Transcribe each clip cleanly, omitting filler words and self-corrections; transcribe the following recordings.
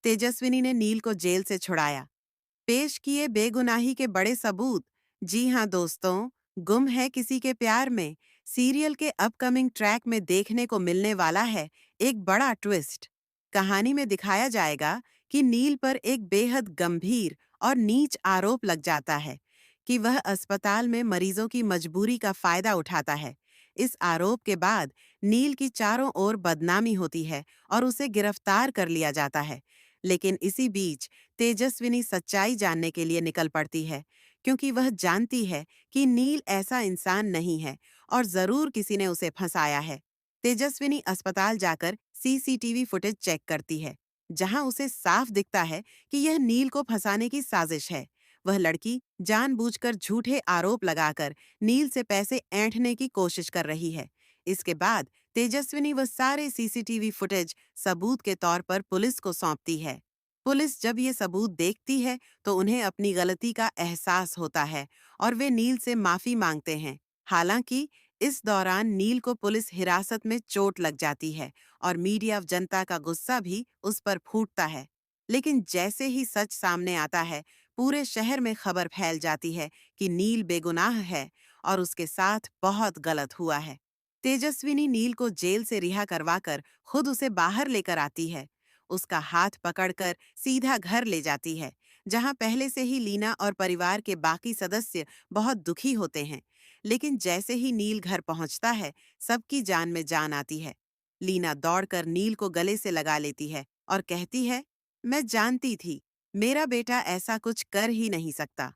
तेजस्विनी ने नील को जेल से छुड़ाया, पेश किए बेगुनाही के बड़े सबूत। जी हाँ दोस्तों, गुम है किसी के प्यार में सीरियल के अपकमिंग ट्रैक में देखने को मिलने वाला है एक बड़ा ट्विस्ट। कहानी में दिखाया जाएगा कि नील पर एक बेहद गंभीर और नीच आरोप लग जाता है कि वह अस्पताल में मरीजों की मजबूरी का फायदा उठाता है। इस आरोप के बाद नील की चारों ओर बदनामी होती है और उसे गिरफ्तार कर लिया जाता है। लेकिन इसी बीच तेजस्विनी सच्चाई जानने के लिए निकल पड़ती है, क्योंकि वह जानती है कि नील ऐसा इंसान नहीं है और जरूर किसी ने उसे फंसाया है। तेजस्विनी अस्पताल जाकर सीसीटीवी फुटेज चेक करती है, जहां उसे साफ दिखता है कि यह नील को फंसाने की साजिश है। वह लड़की जानबूझकर झूठे आरोप लगाकर नील से पैसे ऐंठने की कोशिश कर रही है। इसके बाद तेजस्विनी वह सारे सीसीटीवी फुटेज सबूत के तौर पर पुलिस को सौंपती है। पुलिस जब ये सबूत देखती है तो उन्हें अपनी गलती का एहसास होता है और वे नील से माफी मांगते हैं। हालांकि इस दौरान नील को पुलिस हिरासत में चोट लग जाती है और मीडिया और जनता का गुस्सा भी उस पर फूटता है। लेकिन जैसे ही सच सामने आता है, पूरे शहर में खबर फैल जाती है कि नील बेगुनाह है और उसके साथ बहुत गलत हुआ है। तेजस्विनी नील को जेल से रिहा करवाकर खुद उसे बाहर लेकर आती है। उसका हाथ पकड़कर सीधा घर ले जाती है, जहां पहले से ही लीना और परिवार के बाकी सदस्य बहुत दुखी होते हैं। लेकिन जैसे ही नील घर पहुंचता है, सबकी जान में जान आती है। लीना दौड़कर नील को गले से लगा लेती है और कहती है, मैं जानती थी, मेरा बेटा ऐसा कुछ कर ही नहीं सकता।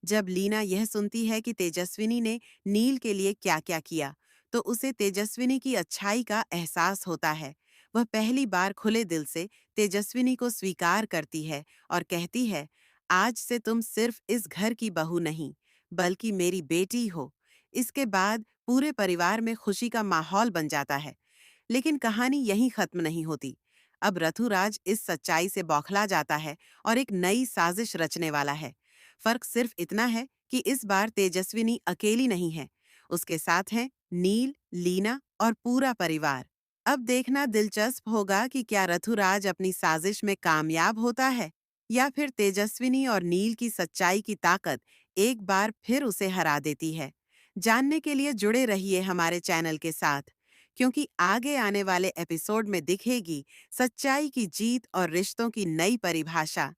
जब लीना यह सुनती है कि तेजस्विनी ने नील के लिए क्या-क्या किया, तो उसे तेजस्विनी की अच्छाई का एहसास होता है। वह पहली बार खुले दिल से तेजस्विनी को स्वीकार करती है और कहती है, आज से तुम सिर्फ इस घर की बहू नहीं, बल्कि मेरी बेटी हो। इसके बाद पूरे परिवार में खुशी का माहौल बन जाता है। लेकिन कहानी यहीं खत्म नहीं होती। अब रथुराज इस सच्चाई से बौखला जाता है और एक नई साजिश रचने वाला है। फर्क सिर्फ इतना है कि इस बार तेजस्विनी अकेली नहीं है। उसके साथ हैं नील, लीना और पूरा परिवार। अब देखना दिलचस्प होगा कि क्या रथुराज अपनी साजिश में कामयाब होता है या फिर तेजस्विनी और नील की सच्चाई की ताकत एक बार फिर उसे हरा देती है। जानने के लिए जुड़े रहिए हमारे चैनल के साथ, क्योंकि आगे आने वाले एपिसोड में दिखेगी सच्चाई की जीत और रिश्तों की नई परिभाषा।